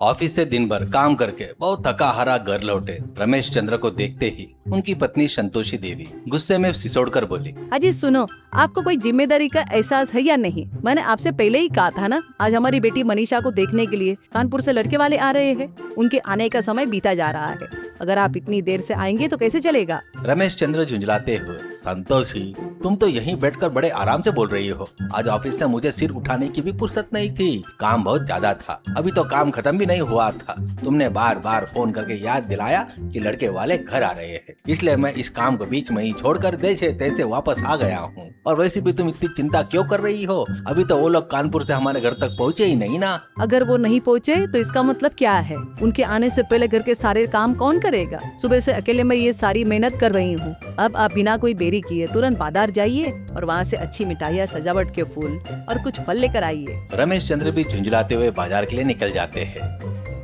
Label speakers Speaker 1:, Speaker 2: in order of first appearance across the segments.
Speaker 1: Office से दिन भर काम करके बहुत थका हारा घर लौटे रमेश चंद्र को देखते ही उनकी पत्नी संतोषी देवी गुस्से में सिसोड़कर बोली,
Speaker 2: अजी सुनो, आपको कोई जिम्मेदारी का एहसास है या नहीं? मैंने आपसे पहले ही कहा था ना, आज हमारी बेटी मनीषा को देखने के लिए कानपुर से लड़के वाले आ रहे हैं। उनके आने का समय बीता जा रहा है। अगर आप इतनी देर से आएंगे तो कैसे चलेगा?
Speaker 1: रमेश चंद्र झुंझलाते हुए, संतोषी तुम तो यहीं बैठकर बड़े आराम से बोल रही हो। आज ऑफिस से मुझे सिर उठाने की भी फुर्सत नहीं थी, काम बहुत ज्यादा था। अभी तो काम खत्म भी नहीं हुआ था। तुमने बार बार फोन करके याद दिलाया कि लड़के वाले घर आ रहे हैं, इसलिए मैं इस काम को बीच में ही छोड़कर जैसे तैसे वापस आ गया हूँ। और वैसे भी तुम इतनी चिंता क्यों कर रही हो? अभी तो वो लोग कानपुर से हमारे घर तक पहुँचे ही नहीं ना।
Speaker 2: अगर वो नहीं पहुँचे तो इसका मतलब क्या है? उनके आने से पहले घर के सारे काम कौन करेगा? सुबह से अकेले मैं ये सारी मेहनत कर रही हूँ। अब आप बिना कोई देरी किए तुरंत बाजार जाइए और वहाँ से अच्छी मिठाइयाँ, सजावट के फूल और कुछ फल लेकर आइए।
Speaker 1: रमेश चंद्र भी झुंझलाते हुए बाजार के लिए निकल जाते हैं।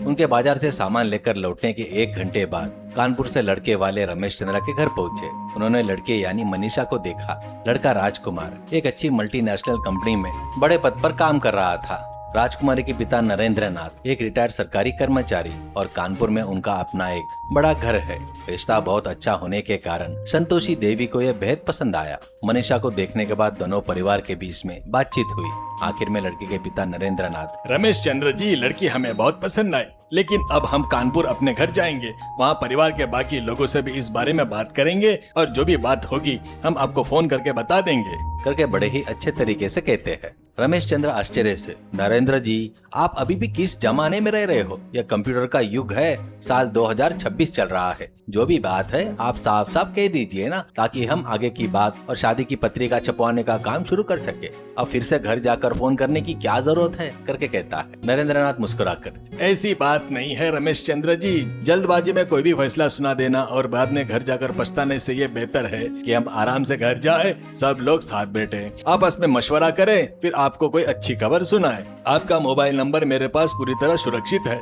Speaker 1: उनके बाजार से सामान लेकर लौटने के 1 घंटे बाद कानपुर से लड़के वाले रमेश चंद्र के घर पहुंचे। उन्होंने लड़के यानी मनीषा को देखा। लड़का राजकुमार एक अच्छी मल्टीनेशनल कंपनी में बड़े पद पर काम कर रहा था। राजकुमारी के पिता नरेंद्र नाथ एक रिटायर्ड सरकारी कर्मचारी और कानपुर में उनका अपना एक बड़ा घर है। रिश्ता बहुत अच्छा होने के कारण संतोषी देवी को यह बेहद पसंद आया। मनीषा को देखने के बाद दोनों परिवार के बीच में बातचीत हुई। आखिर में लड़के के पिता नरेंद्र नाथ,
Speaker 3: रमेश चंद्र जी, लड़की हमें बहुत पसंद आई, लेकिन अब हम कानपुर अपने घर जाएंगे। वहाँ परिवार के बाकी लोगों से भी इस बारे में बात करेंगे और जो भी बात होगी हम आपको फोन करके बता देंगे
Speaker 1: करके बड़े ही अच्छे तरीके से कहते हैं। रमेश चंद्र आश्चर्य से, नरेंद्र जी, आप अभी भी किस जमाने में रह रहे हो? यह कंप्यूटर का युग है, साल 2026 चल रहा है। जो भी बात है आप साफ साफ कह दीजिए ना, ताकि हम आगे की बात और शादी की पत्रिका छपवाने का काम शुरू कर सके। अब फिर से घर जाकर फोन करने की क्या जरूरत है? करके कहता है। नरेंद्र नाथ मुस्कुराकर,
Speaker 3: ऐसी बात नहीं है रमेश चंद्र जी, जल्दबाजी में कोई भी फैसला सुना देना और बाद में घर जाकर पछताने से ये बेहतर है कि हम आराम से घर जाए, सब लोग साथ बैठे, आपस में मशवरा करें, फिर आपको कोई अच्छी खबर सुनाए। आपका मोबाइल नंबर मेरे पास पूरी तरह सुरक्षित है।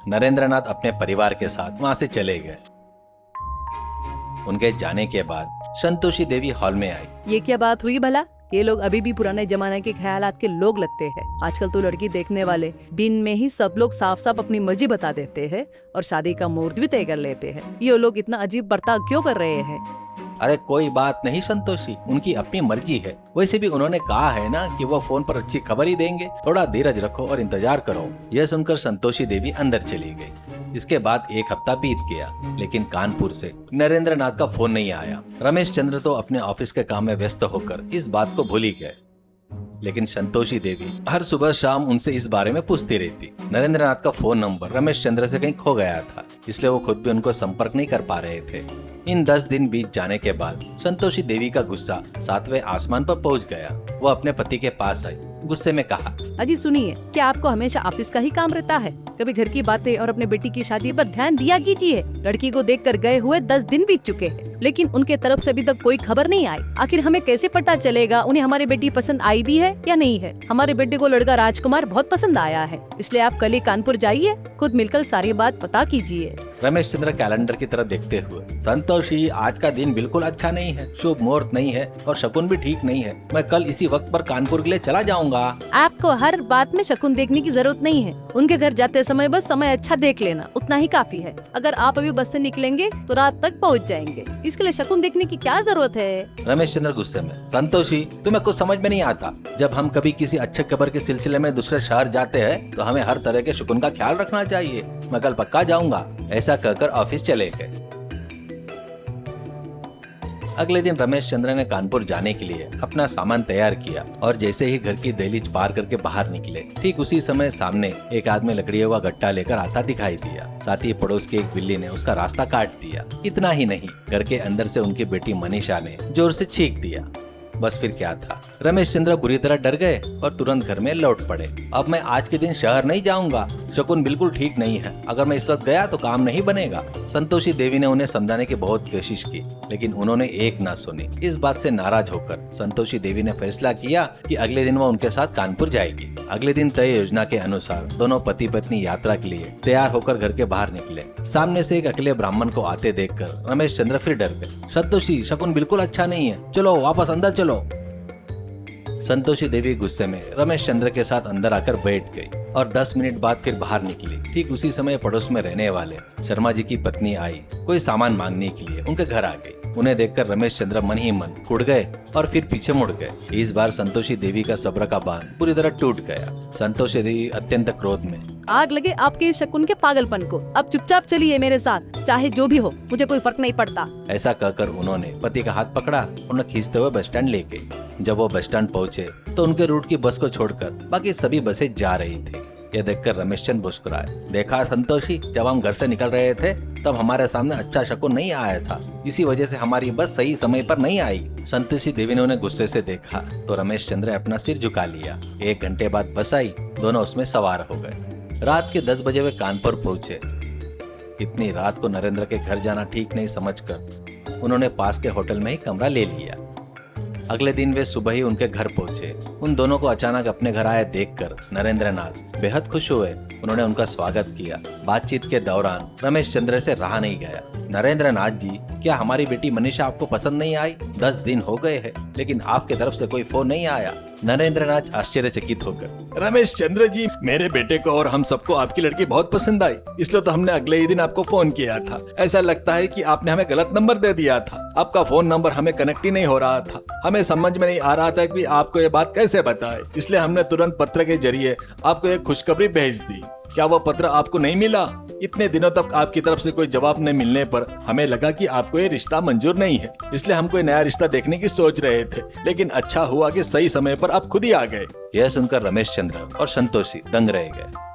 Speaker 1: नरेंद्र नाथ अपने परिवार के साथ वहाँ से चले गए। उनके जाने के बाद संतोषी देवी हॉल में आई।
Speaker 2: ये क्या बात हुई भला? ये लोग अभी भी पुराने जमाने के ख्यालात के लोग लगते हैं। आजकल तो लड़की देखने वाले दिन में ही सब लोग साफ साफ अपनी मर्जी बता देते हैं और शादी का मुहूर्त भी तय कर लेते हैं। ये लोग इतना अजीब बर्ताव क्यों कर रहे हैं?
Speaker 1: अरे कोई बात नहीं संतोषी, उनकी अपनी मर्जी है। वैसे भी उन्होंने कहा है ना कि वो फोन पर अच्छी खबर ही देंगे। थोड़ा धीरज रखो और इंतजार करो। यह सुनकर संतोषी देवी अंदर चली गई। इसके बाद 1 हफ्ता बीत गया, लेकिन कानपुर से नरेंद्र नाथ का फोन नहीं आया। रमेश चंद्र तो अपने ऑफिस के काम में व्यस्त होकर इस बात को भूल ही गए, लेकिन संतोषी देवी हर सुबह शाम उनसे इस बारे में पूछती रहती। नरेंद्र नाथ का फोन नंबर रमेश चंद्र से कहीं खो गया था, इसलिए वो खुद भी उनको संपर्क नहीं कर पा रहे थे। इन 10 दिन बीत जाने के बाद संतोषी देवी का गुस्सा 7वें आसमान पर पहुंच गया। वो अपने पति के पास आई, गुस्से में कहा,
Speaker 2: अजी सुनिए, क्या आपको हमेशा ऑफिस का ही काम रहता है? कभी घर की बातें और अपने बेटी की शादी पर ध्यान दिया कीजिए। लड़की को देखकर गए हुए 10 दिन बीत चुके हैं, लेकिन उनके तरफ से अभी तक कोई खबर नहीं आई। आखिर हमें कैसे पता चलेगा उन्हें हमारी बेटी पसंद आई भी है या नहीं है? हमारे बेटे को लड़का राजकुमार बहुत पसंद आया है, इसलिए आप कल ही कानपुर जाइए, खुद मिलकर सारी बात पता कीजिए।
Speaker 1: रमेश चंद्र कैलेंडर की तरफ देखते हुए, संतोषी, आज का दिन बिल्कुल अच्छा नहीं है, शुभ मुहूर्त नहीं है और शकुन भी ठीक नहीं है। मैं कल इसी वक्त पर कानपुर के लिए चला जाऊंगा।
Speaker 2: आपको हर बात में शकुन देखने की जरूरत नहीं है। उनके घर जाते समय बस समय अच्छा देख लेना, उतना ही काफी है। अगर आप अभी बस से निकलेंगे तो रात तक पहुंच जाएंगे, इसके लिए शकुन देखने की क्या जरूरत है?
Speaker 1: रमेश चंद्र गुस्से में, संतोषी, तुम्हें कुछ समझ में नहीं आता। जब हम कभी किसी अच्छे खबर के सिलसिले में दूसरे शहर जाते हैं तो हमें हर तरह के शकुन का ख्याल रखना चाहिए। मैं कल पक्का जाऊंगा। ऐसा कहकर ऑफिस चले गए। अगले दिन रमेश चंद्र ने कानपुर जाने के लिए अपना सामान तैयार किया और जैसे ही घर की दहलीज पार करके बाहर निकले, ठीक उसी समय सामने एक आदमी लकड़ियों का गट्टा लेकर आता दिखाई दिया। साथ ही पड़ोस की एक बिल्ली ने उसका रास्ता काट दिया। इतना ही नहीं, घर के अंदर से उनकी बेटी मनीषा ने जोर से चीख दिया। बस फिर क्या था, रमेश चंद्र बुरी तरह डर गए और तुरंत घर में लौट पड़े। अब मैं आज के दिन शहर नहीं जाऊंगा, शकुन बिल्कुल ठीक नहीं है। अगर मैं इस वक्त गया तो काम नहीं बनेगा। संतोषी देवी ने उन्हें समझाने की बहुत कोशिश की, लेकिन उन्होंने एक ना सुनी। इस बात से नाराज होकर संतोषी देवी ने फैसला किया कि अगले दिन वो उनके साथ कानपुर जाएगी। अगले दिन तय योजना के अनुसार दोनों पति पत्नी यात्रा के लिए तैयार होकर घर के बाहर निकले। सामने से एक अकेले ब्राह्मण को आते देखकर रमेश चंद्र फिर डर गए। संतोषी, शकुन बिल्कुल अच्छा नहीं है, चलो वापस अंदर चलो। संतोषी देवी गुस्से में रमेश चंद्र के साथ अंदर आकर बैठ गई और 10 मिनट बाद फिर बाहर निकली। ठीक उसी समय पड़ोस में रहने वाले शर्मा जी की पत्नी आई कोई सामान मांगने के लिए उनके घर आ गई। उन्हें देखकर रमेश चंद्र मन ही मन कुड़ गए और फिर पीछे मुड़ गए। इस बार संतोषी देवी का सब्र का बांध पूरी तरह टूट गया। संतोषी देवी अत्यंत क्रोध में,
Speaker 2: आग लगे आपके इस शकुन के पागलपन को। अब चुपचाप चलिए मेरे साथ, चाहे जो भी हो मुझे कोई फर्क नहीं पड़ता।
Speaker 1: ऐसा कहकर उन्होंने पति का हाथ पकड़ा और उन्हें खींचते हुए बस स्टैंड ले गई। जब वो बस स्टैंड पहुँचे तो उनके रूट की बस को छोड़कर बाकी सभी बसें जा रही थी। ये देखकर रमेश चंद्र मुस्कुराए। देखा संतोषी, जब हम घर से निकल रहे थे तब हमारे सामने अच्छा शकुन नहीं आया था, इसी वजह से हमारी बस सही समय पर नहीं आई। संतोषी देवी ने उन्हें गुस्से से देखा तो रमेश चंद्र ने अपना सिर झुका लिया। 1 घंटे बाद बस आई, दोनों उसमें सवार हो गए। रात के 10 बजे वे कानपुर पहुंचे। इतनी रात को नरेंद्र के घर जाना ठीक नहीं समझकर उन्होंने पास के होटल में ही कमरा ले लिया। अगले दिन वे सुबह ही उनके घर पहुंचे। उन दोनों को अचानक अपने घर आए देखकर नरेंद्र नाथ बेहद खुश हुए। उन्होंने उनका स्वागत किया। बातचीत के दौरान रमेश चंद्र से रहा नहीं गया। नरेंद्र नाथ जी, क्या हमारी बेटी मनीषा आपको पसंद नहीं आई? 10 दिन हो गए हैं लेकिन आपके तरफ से कोई फोन नहीं आया। नरेंद्र नाथ आश्चर्यचकित होकर,
Speaker 3: रमेश चंद्र जी, मेरे बेटे को और हम सबको आपकी लड़की बहुत पसंद आई, इसलिए तो हमने अगले ही दिन आपको फोन किया था। ऐसा लगता है कि आपने हमें गलत नंबर दे दिया था। आपका फोन नंबर हमें कनेक्ट ही नहीं हो रहा था। हमें समझ में नहीं आ रहा था कि आपको ये बात कैसे बताए, इसलिए हमने तुरंत पत्र के जरिए आपको एक खुशखबरी भेज दी। क्या वो पत्र आपको नहीं मिला? इतने दिनों तक आपकी तरफ से कोई जवाब न मिलने पर हमें लगा कि आपको ये रिश्ता मंजूर नहीं है, इसलिए हम कोई नया रिश्ता देखने की सोच रहे थे, लेकिन अच्छा हुआ कि सही समय पर आप खुद ही आ गए।
Speaker 1: यह सुनकर रमेश चंद्र और संतोषी दंग रह गए।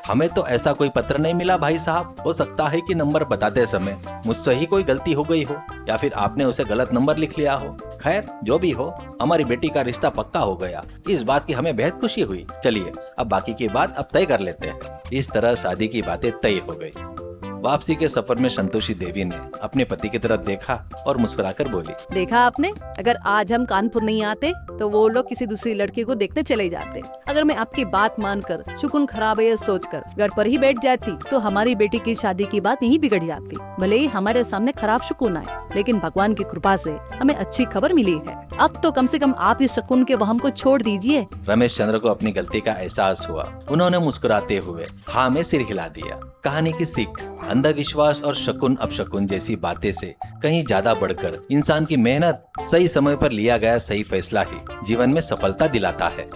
Speaker 1: हमें तो ऐसा कोई पत्र नहीं मिला भाई साहब। हो सकता है कि नंबर बताते समय मुझसे ही कोई गलती हो गई हो या फिर आपने उसे गलत नंबर लिख लिया हो। खैर जो भी हो, हमारी बेटी का रिश्ता पक्का हो गया। इस बात की हमें बेहद खुशी हुई। चलिए अब बाकी की बात अब तय कर लेते हैं। इस तरह शादी की बातें तय हो गई। वापसी के सफर में संतोषी देवी ने अपने पति की तरफ देखा और मुस्कुराकर बोली,
Speaker 2: देखा आपने, अगर आज हम कानपुर नहीं आते तो वो लोग किसी दूसरी लड़की को देखने चले जाते। अगर मैं आपकी बात मानकर शकुन खराब है ये सोचकर घर पर ही बैठ जाती तो हमारी बेटी की शादी की बात यहीं बिगड़ जाती। भले ही हमारे सामने खराब शकुन आए, लेकिन भगवान की कृपा से हमें अच्छी खबर मिली है। अब तो कम से कम आप इस शकुन के वहम को छोड़ दीजिए।
Speaker 1: रमेश चंद्र को अपनी गलती का एहसास हुआ। उन्होंने मुस्कुराते हुए हाँ में सिर हिला दिया। कहानी की सीख, अंधविश्वास और शकुन अपशकुन जैसी बातें से कहीं ज्यादा बढ़कर इंसान की मेहनत, सही समय पर लिया गया सही फैसला ही जीवन में सफलता दिलाता है।